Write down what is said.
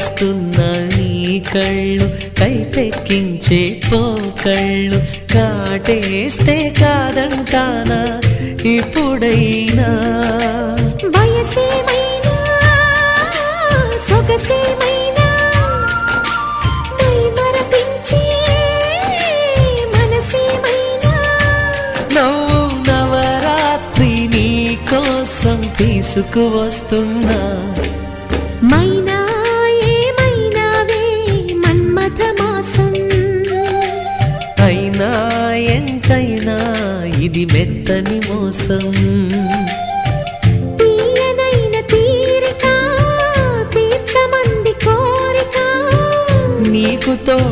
కవ్విస్తున్న నీ కళ్ళు కైపెక్కించే పోకళ్ళు కాటేస్తే కాదంటానా ఇప్పుడైనా వయసేమైనా సొగసేమైనా నై మరపించే మనసేమైనా నవ్వు నవరాత్రి నీ కోసం తీసుకువస్తున్నా మైనా ఏమైనావే మన్మథ మాసం అయినా ఎంతైనా ఇది మెత్తని మోసం తీయనైన తీరిక తీర్చమంది కోరిక నీకు తోడు